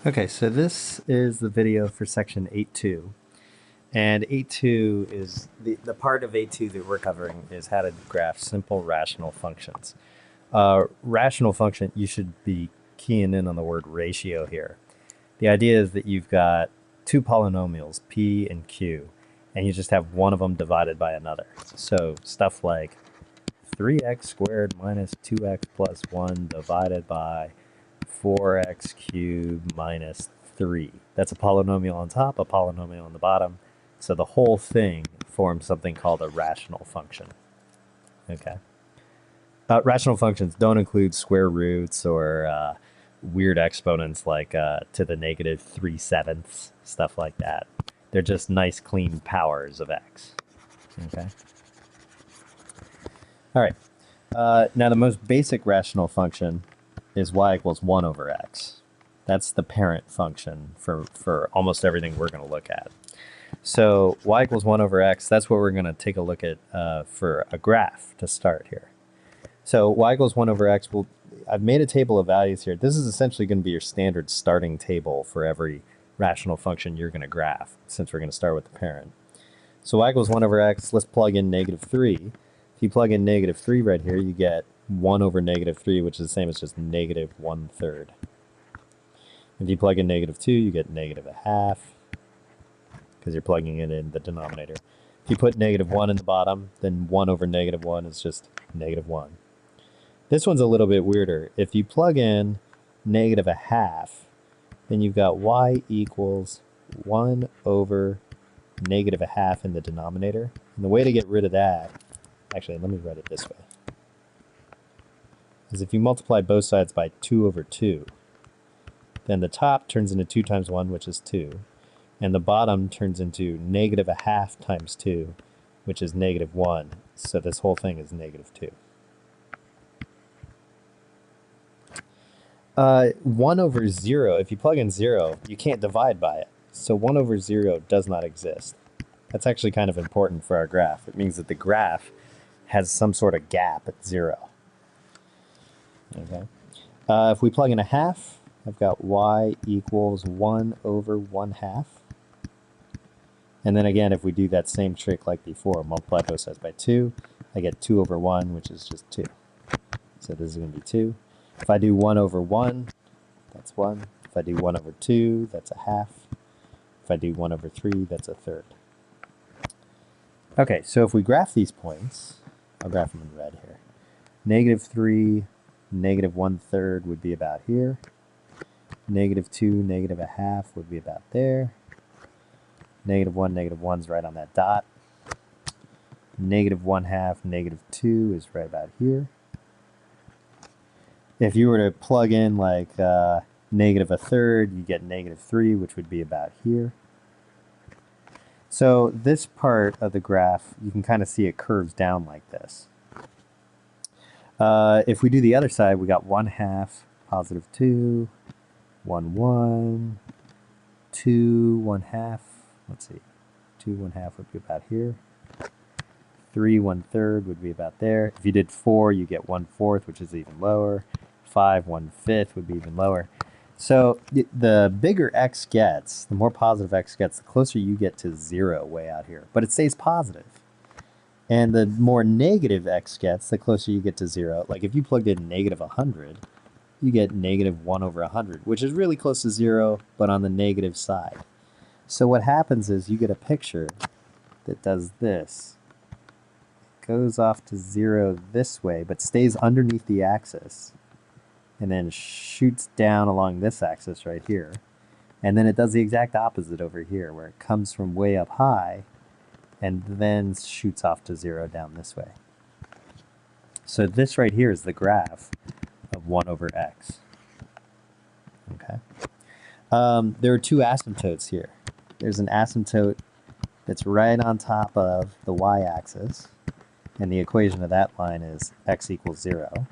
Okay, so this is the video for section 8.2. And 8.2 is the part of 8.2 that we're covering is how to graph simple rational functions. Rational function, you should be keying in on the word ratio here. The idea is that you've got two polynomials, p and q, and you just have one of them divided by another. So stuff like 3x squared minus 2x plus 1 divided by 4x cubed minus 3. That's a polynomial on top, a polynomial on the bottom. So the whole thing forms something called a rational function. Okay. Rational functions don't include square roots or weird exponents like to the negative 3/7, stuff like that. They're just nice, clean powers of x. Okay. All right. Now the most basic rational function is y equals 1 over x. That's the parent function for almost everything we're going to look at. So y equals 1 over x, that's what we're going to take a look at for a graph to start here. So y equals 1 over x, I've made a table of values here. This is essentially going to be your standard starting table for every rational function you're going to graph, since we're going to start with the parent. So y equals 1 over x, let's plug in negative 3. If you plug in negative 3 right here, you get 1 over negative 3, which is the same as just negative 1/3. If you plug in negative 2, you get negative a half, because you're plugging it in the denominator. If you put negative 1 in the bottom, then 1 over negative 1 is just negative 1. This one's a little bit weirder. If you plug in negative a half, then you've got y equals 1 over negative a half in the denominator. And the way to get rid of that, actually, let me write it this way, is if you multiply both sides by 2 over 2, then the top turns into 2 times 1, which is 2. And the bottom turns into negative a half times 2, which is negative 1. So this whole thing is negative 2. 1 over 0, if you plug in 0, you can't divide by it. So 1 over 0 does not exist. That's actually kind of important for our graph. It means that the graph has some sort of gap at 0. Okay. If we plug in a half, I've got y equals 1 over 1/2. And then again, if we do that same trick like before, multiply both sides by 2, I get 2 over 1, which is just 2. So this is going to be 2. If I do 1 over 1, that's 1. If I do 1 over 2, that's a half. If I do 1 over 3, that's a third. Okay, so if we graph these points, I'll graph them in red here. Negative 3, negative 1/3 would be about here. Negative 2, negative a half would be about there. Negative 1, negative 1's right on that dot. Negative 1/2, negative 2 is right about here. If you were to plug in like negative a third, you get negative 3, which would be about here. So this part of the graph, you can kind of see it curves down like this. If we do the other side, we got 1/2, positive 2, 1, 1, 2, 1/2. Let's see, 2, 1/2 would be about here. 3, 1/3 would be about there. If you did 4, you get 1/4, which is even lower. 5, 1/5 would be even lower. So the bigger x gets, the more positive x gets, the closer you get to 0 way out here. But it stays positive. And the more negative x gets, the closer you get to 0. Like if you plugged in negative 100, you get negative 1 over 100, which is really close to 0, but on the negative side. So what happens is you get a picture that does this. It goes off to 0 this way, but stays underneath the axis, and then shoots down along this axis right here. And then it does the exact opposite over here, where it comes from way up high and then shoots off to 0 down this way. So this right here is the graph of 1 over x. Okay. There are two asymptotes here. There's an asymptote that's right on top of the y-axis, and the equation of that line is x equals 0.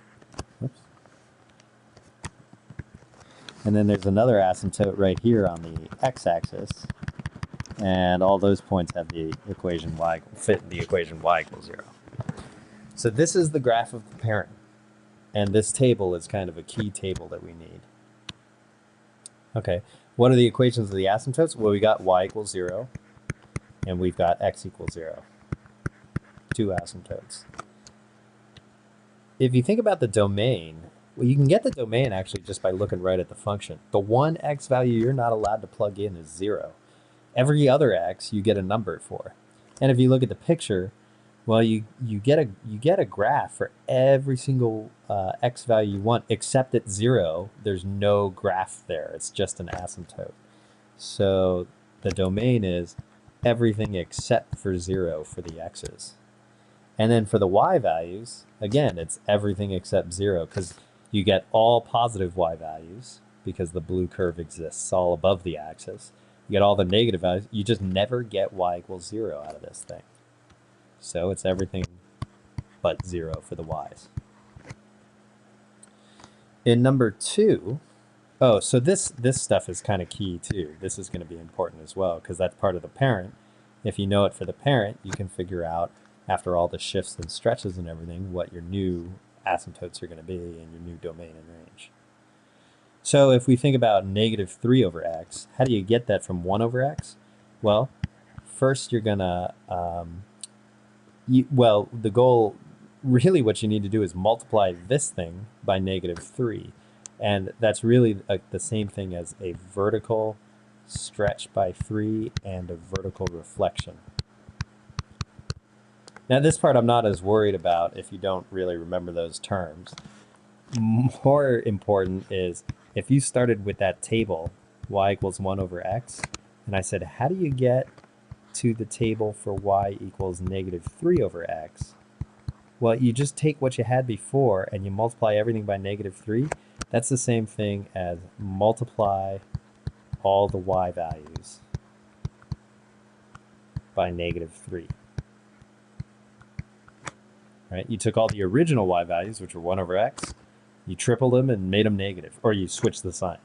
Whoops. And then there's another asymptote right here on the x-axis, and all those points have the equation y fit in the equation y equals 0. So this is the graph of the parent, and this table is kind of a key table that we need. Okay, what are the equations of the asymptotes? Well, we got y equals 0, and we've got x equals 0. Two asymptotes. If you think about the domain, well, you can get the domain actually just by looking right at the function. The one x value you're not allowed to plug in is 0. Every other x you get a number for. And if you look at the picture, well, you get a graph for every single x value you want, except at 0, there's no graph there. It's just an asymptote. So the domain is everything except for 0 for the x's. And then for the y values, again, it's everything except 0, because you get all positive y values because the blue curve exists all above the axis. You get all the negative values. You just never get y equals 0 out of this thing. So it's everything but 0 for the y's. In number 2, oh, so this stuff is kind of key too. This is going to be important as well because that's part of the parent. If you know it for the parent, you can figure out, after all the shifts and stretches and everything, what your new asymptotes are going to be and your new domain and range. So if we think about negative 3 over x, how do you get that from 1 over x? Well, first you're going to, the goal, really what you need to do is multiply this thing by negative 3. And that's really the same thing as a vertical stretch by 3 and a vertical reflection. Now this part I'm not as worried about if you don't really remember those terms. More important is if you started with that table, y equals 1 over x, and I said, how do you get to the table for y equals negative 3 over x? Well, you just take what you had before and you multiply everything by negative 3. That's the same thing as multiply all the y values by negative 3. Right? You took all the original y values, which were 1 over x, you tripled them and made them negative, or you switched the sign.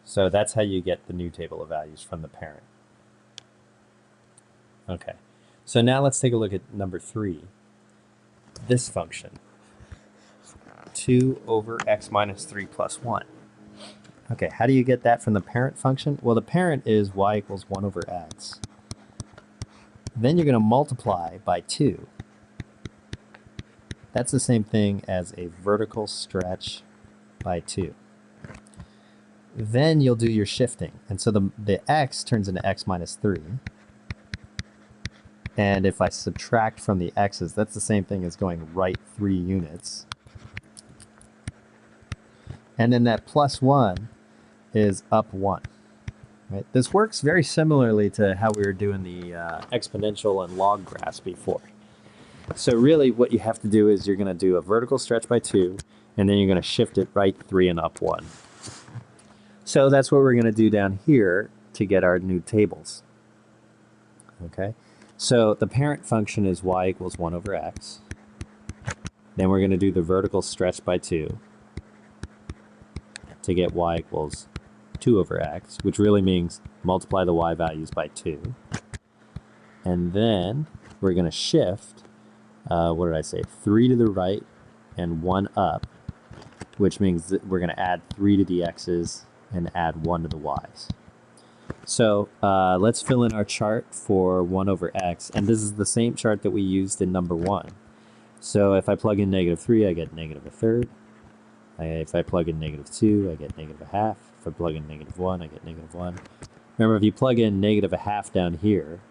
So that's how you get the new table of values from the parent. Okay, so now let's take a look at number 3. This function, 2 over x minus 3 plus 1. Okay, how do you get that from the parent function? Well, the parent is y equals 1 over x. Then you're going to multiply by 2. That's the same thing as a vertical stretch by 2. Then you'll do your shifting. And so the x turns into x minus 3. And if I subtract from the x's, that's the same thing as going right 3 units. And then that plus 1 is up 1. Right? This works very similarly to how we were doing the exponential and log graphs before. So really what you have to do is you're going to do a vertical stretch by 2, and then you're going to shift it right 3 and up 1. So that's what we're going to do down here to get our new tables. Okay, so the parent function is y equals 1 over x. Then we're going to do the vertical stretch by 2 to get y equals 2 over x, which really means multiply the y values by 2. And then we're going to shift, what did I say, 3 to the right and 1 up, which means that we're going to add 3 to the x's and add 1 to the y's. So let's fill in our chart for 1 over x, and this is the same chart that we used in number 1. So if I plug in negative 3, I get negative a third. If I plug in negative 2, I get negative a half. If I plug in negative 1, I get negative 1. Remember, if you plug in negative a half down here,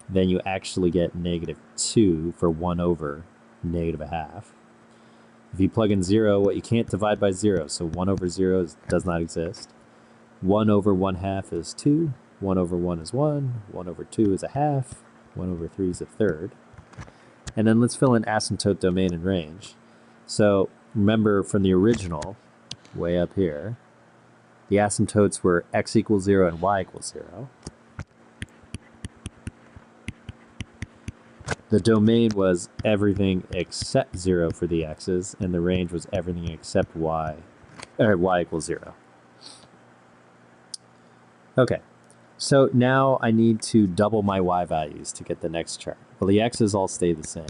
then you actually get negative 2 for 1 over negative a half. If you plug in 0, well, you can't divide by 0, so 1 over 0 does not exist. 1 over 1/2 is 2, 1 over 1 is 1, 1 over 2 is a half, 1 over 3 is a third. And then let's fill in asymptote, domain, and range. So remember from the original, way up here, the asymptotes were x equals 0 and y equals 0. The domain was everything except 0 for the x's, and the range was everything except y equals 0. Okay, so now I need to double my y values to get the next chart. Well, the x's all stay the same.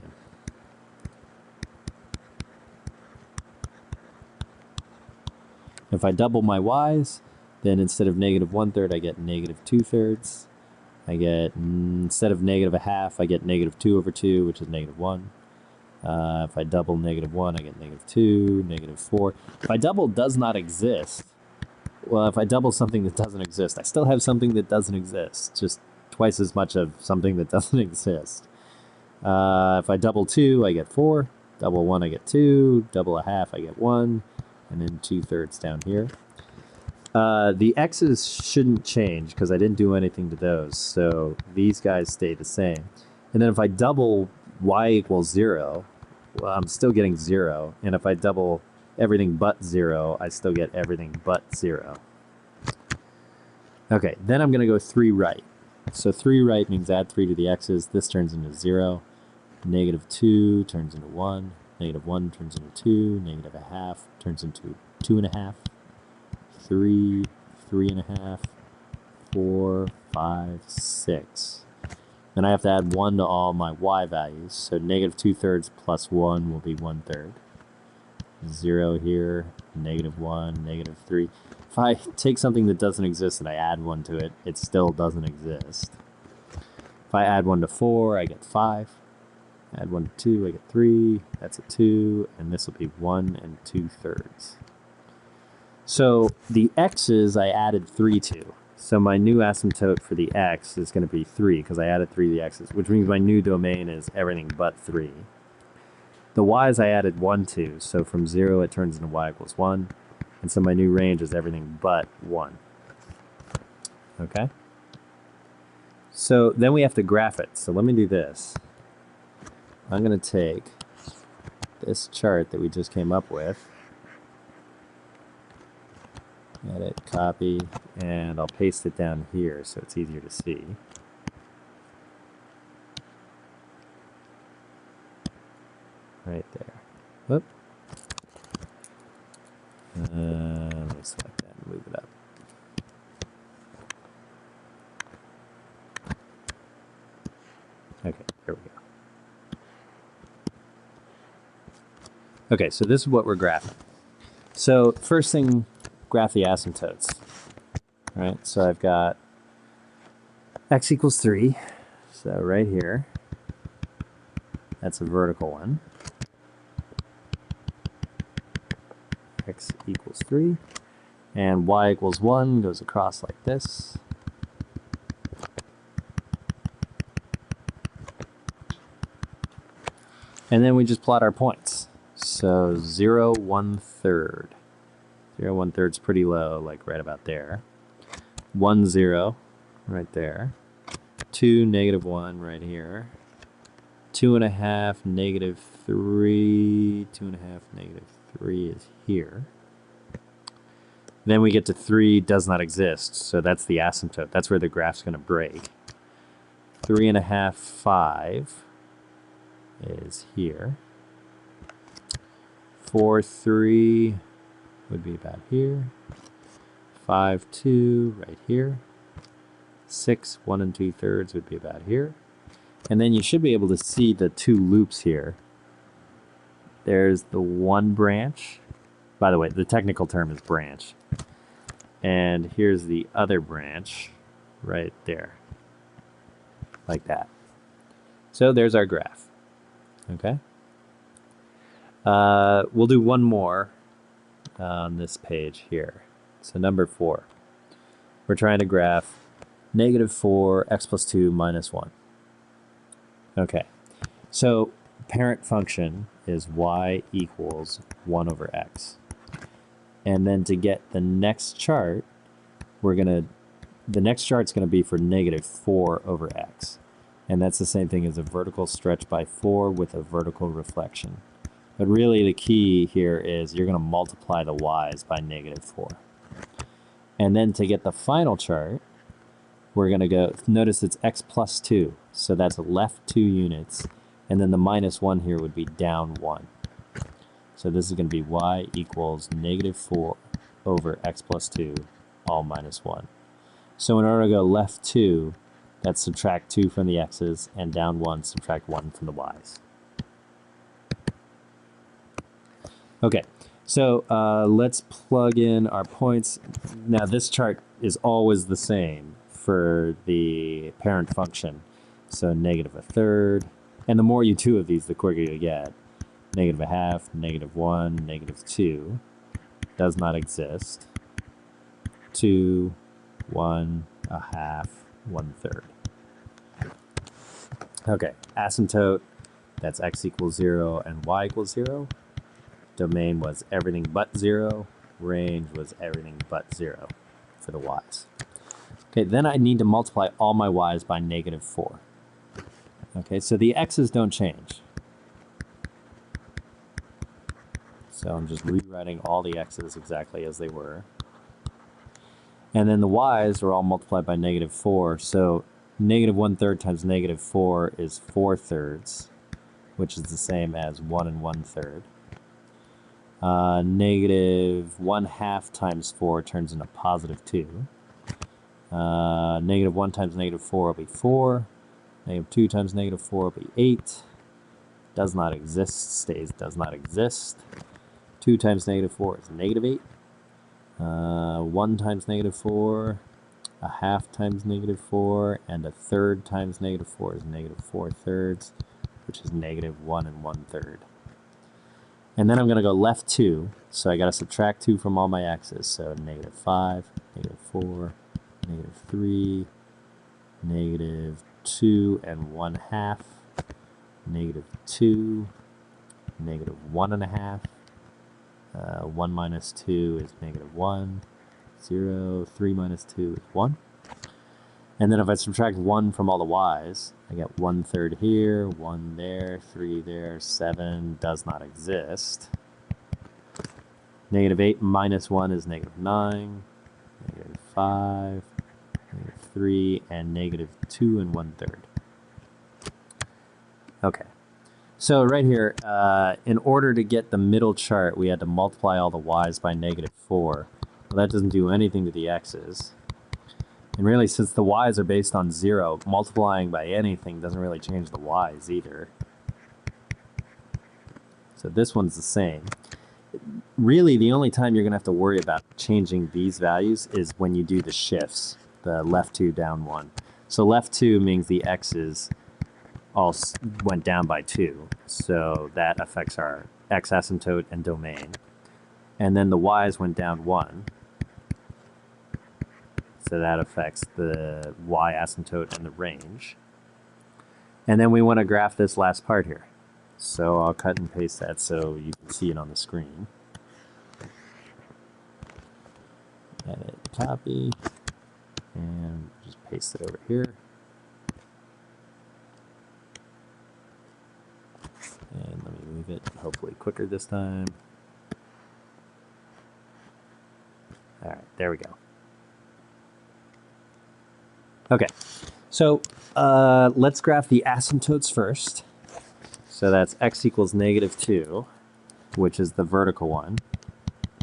If I double my y's, Then instead of negative 1/3, I get negative 2/3. I get, instead of negative a half, I get negative 2/2, which is negative 1. If I double negative 1, I get negative 2, negative 4. If I double does not exist, well, if I double something that doesn't exist, I still have something that doesn't exist, just twice as much of something that doesn't exist. If I double 2, I get 4. Double 1, I get 2. Double a half, I get 1. And then 2/3 down here. The x's shouldn't change because I didn't do anything to those, so these guys stay the same. And then if I double y equals 0, well, I'm still getting 0. And if I double everything but 0, I still get everything but 0. Okay, then I'm going to go 3 right. So 3 right means add 3 to the x's. This turns into 0. Negative 2 turns into 1. Negative 1 turns into 2. Negative a half turns into 2.5. 3, 3.5, 4, 5, 6. Then I have to add 1 to all my y values. So negative 2/3 plus 1 will be 1/3. 0 here, negative 1, negative 3. If I take something that doesn't exist and I add 1 to it, it still doesn't exist. If I add 1 to 4, I get 5. Add 1 to 2, I get 3. That's a 2, and this will be 1 2/3. So the x's I added 3 to. So my new asymptote for the x is going to be 3 because I added 3 to the x's, which means my new domain is everything but 3. The y's I added 1 to, so from 0 it turns into y equals 1. And so my new range is everything but 1. Okay? So then we have to graph it. So let me do this. I'm going to take this chart that we just came up with, edit, copy, and I'll paste it down here so it's easier to see. Right there. Whoop. Let me select that and move it up. Okay, there we go. Okay, so this is what we're graphing. So first thing, graph the asymptotes. All right, so I've got x equals 3. So right here, that's a vertical one. X equals 3. And y equals 1 goes across like this. And then we just plot our points. So 0, 1/3. 0, 1/3 is pretty low, like right about there. 1, 0, right there. 2, negative 1, right here. 2.5, negative 3. 2.5, negative 3 is here. Then we get to 3 does not exist, so that's the asymptote. That's where the graph's going to break. 3.5, 5 is here. 4, 3 would be about here. 5, 2 right here. 6, 1 2/3 would be about here. And then you should be able to see the 2 loops here. There's the one branch. By the way, the technical term is branch. And here's the other branch right there. Like that. So there's our graph. Okay? We'll do one more on this page here. So number 4. We're trying to graph negative 4, x plus 2 minus 1. Okay. So parent function is y equals 1 over x. And then to get the next chart, the next chart's going to be for negative 4 over x. And that's the same thing as a vertical stretch by 4 with a vertical reflection. But really the key here is you're going to multiply the y's by negative 4. And then to get the final chart, we're going to go, notice it's x plus 2. So that's left 2 units. And then the minus 1 here would be down 1. So this is going to be y equals negative 4 over x plus 2, all minus 1. So in order to go left 2, that's subtract 2 from the x's, and down 1, subtract 1 from the y's. Okay, So let's plug in our points. Now this chart is always the same for the parent function. So -1/3. And the more you do of these, the quicker you get. -1/2, -1, -2. Does not exist. 2, 1, 1/2, 1/3. Okay, asymptote, that's x equals 0 and y equals 0. Domain was everything but 0. Range was everything but 0 for the y's. Okay, then I need to multiply all my y's by -4. Okay, so the x's don't change. So I'm just rewriting all the x's exactly as they were. And then the y's are all multiplied by -4. So -1/3 times -4 is 4/3, which is the same as 1 1/3. -1/2 times 4 turns into +2. -1 times -4 will be 4. -2 times -4 will be 8. Does not exist, stays does not exist. 2 times -4 is -8. 1 times -4, 1/2 times -4, and 1/3 times -4 is -4/3, which is -1 1/3. And then I'm going to go left 2, so I got to subtract 2 from all my x's. So -5, -4, -3, -2 and 1/2, -2, -1 1/2. 1 minus 2 is -1. 0, 3 minus 2 is 1. And then if I subtract 1 from all the y's, I get 1/3 here, 1 there, 3 there, 7 does not exist. -8 minus 1 is -9, -5, -3, and -2 and 1/3. Okay. So right here, in order to get the middle chart, we had to multiply all the y's by -4. Well, that doesn't do anything to the x's. And really, since the y's are based on 0, multiplying by anything doesn't really change the y's either. So this one's the same. Really, the only time you're going to have to worry about changing these values is when you do the shifts, the left 2, down 1. So left 2 means the x's all went down by 2. So that affects our x asymptote and domain. And then the y's went down 1. So that affects the y asymptote and the range. And then we want to graph this last part here. So I'll cut and paste that so you can see it on the screen. Edit, copy, and just paste it over here. And let me move it, hopefully quicker this time. All right, there we go. Okay, so let's graph the asymptotes first. So that's x equals -2, which is the vertical one.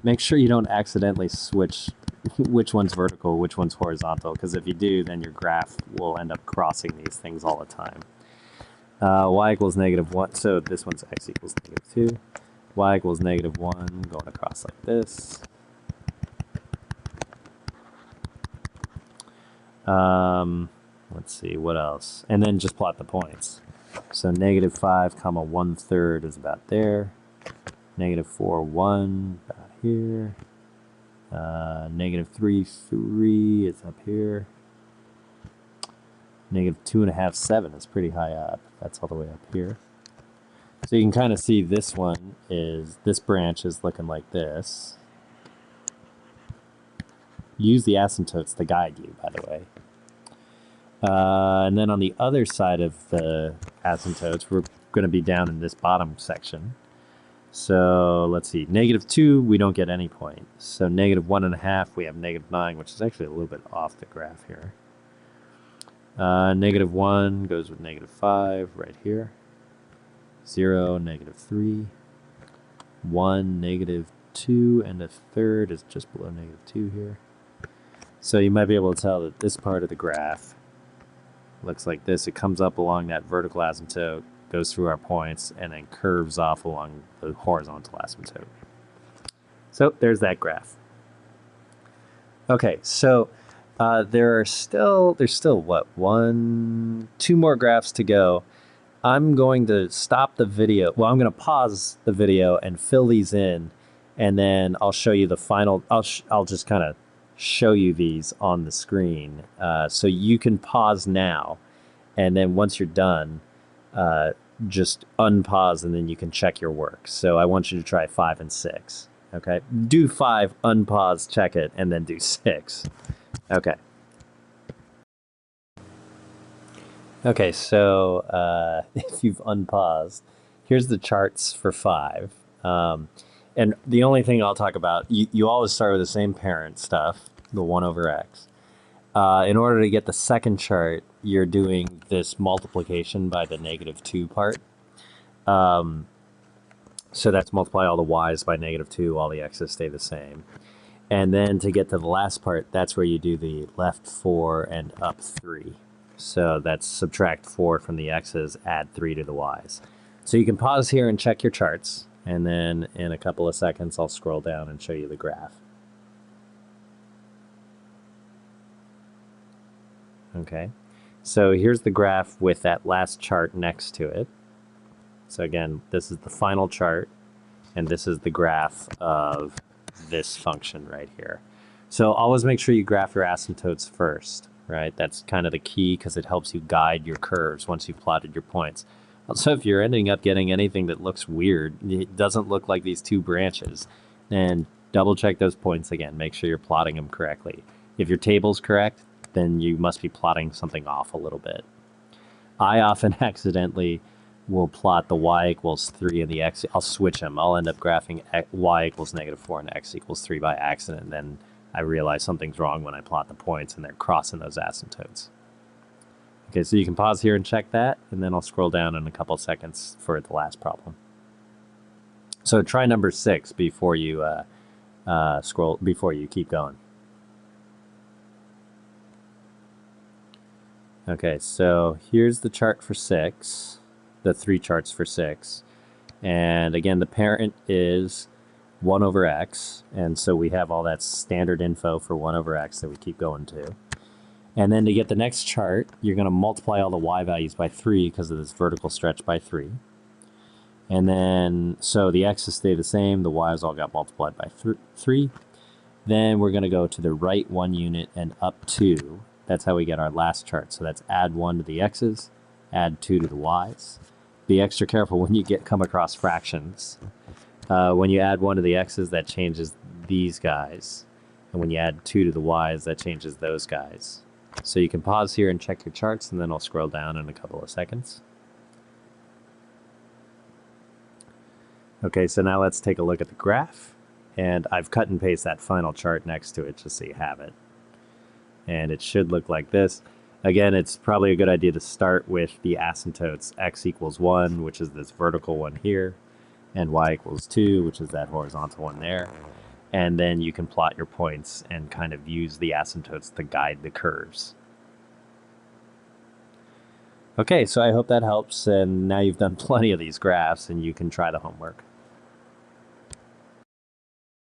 Make sure you don't accidentally switch which one's vertical, which one's horizontal, because if you do, then your graph will end up crossing these things all the time. Y equals -1, so this one's x equals -2. Y equals -1, going across like this. Let's see, what else? And then just plot the points. So -5, 1/3 is about there. -4, 1, about here. -3, 3 is up here. -2.5, 7 is pretty high up. That's all the way up here. So you can kind of see this one is, this branch is looking like this. Use the asymptotes to guide you, by the way. And then on the other side of the asymptotes, we're going to be down in this bottom section. So let's see, -2, we don't get any point. So -1 1/2, we have -9, which is actually a little bit off the graph here. -1 goes with -5 right here. 0, -3. 1, -2, and 1/3 is just below -2 here. So you might be able to tell that this part of the graph looks like this. It comes up along that vertical asymptote, goes through our points, and then curves off along the horizontal asymptote. So there's that graph. Okay, so there's still what, two more graphs to go. I'm going to stop the video. Well, I'm going to pause the video and fill these in, and then I'll show you the final. I'll just kind of show you these on the screen, so you can pause now, and then once you're done, just unpause, and then you can check your work. So I want you to try 5 and 6. Okay, do 5, unpause, check it, and then do 6. Okay. Okay, so if you've unpaused, here's the charts for 5. And the only thing I'll talk about, you always start with the same parent stuff, the 1 over x. In order to get the second chart, you're doing this multiplication by the -2 part. So that's multiply all the y's by -2, all the x's stay the same. And then to get to the last part, that's where you do the left 4 and up 3. So that's subtract 4 from the x's, add 3 to the y's. So you can pause here and check your charts, and then in a couple of seconds I'll scroll down and show you the graph. Okay, so here's the graph with that last chart next to it. So again, this is the final chart, and this is the graph of this function right here. So always make sure you graph your asymptotes first, right? That's kind of the key, because it helps you guide your curves once you've plotted your points. Also, if you're ending up getting anything that looks weird, it doesn't look like these 2 branches, then double check those points again. Make sure you're plotting them correctly. If your table's correct, then you must be plotting something off a little bit. I often accidentally will plot the y equals 3 and the x. I'll switch them. I'll end up graphing y equals -4 and x equals 3 by accident, and then I realize something's wrong when I plot the points and they're crossing those asymptotes. Okay, so you can pause here and check that, and then I'll scroll down in a couple seconds for the last problem. So try number 6 before you before you keep going. Okay, so here's the chart for 6, the 3 charts for 6. And again, the parent is 1 over x, and so we have all that standard info for 1 over x that we keep going to. And then to get the next chart, you're going to multiply all the y values by 3 because of this vertical stretch by 3. And then, so the x's stay the same, the y's all got multiplied by 3. Then we're going to go to the right 1 unit and up 2. That's how we get our last chart. So that's add 1 to the x's, add 2 to the y's. Be extra careful when you come across fractions. When you add 1 to the x's, that changes these guys. And when you add 2 to the y's, that changes those guys. So you can pause here and check your charts, and then I'll scroll down in a couple of seconds. Okay, so now let's take a look at the graph. And I've cut and pasted that final chart next to it just so you have it. And it should look like this. Again, it's probably a good idea to start with the asymptotes x equals 1, which is this vertical one here, and y equals 2, which is that horizontal one there. And then you can plot your points and kind of use the asymptotes to guide the curves. Okay, so I hope that helps, and now you've done plenty of these graphs and you can try the homework.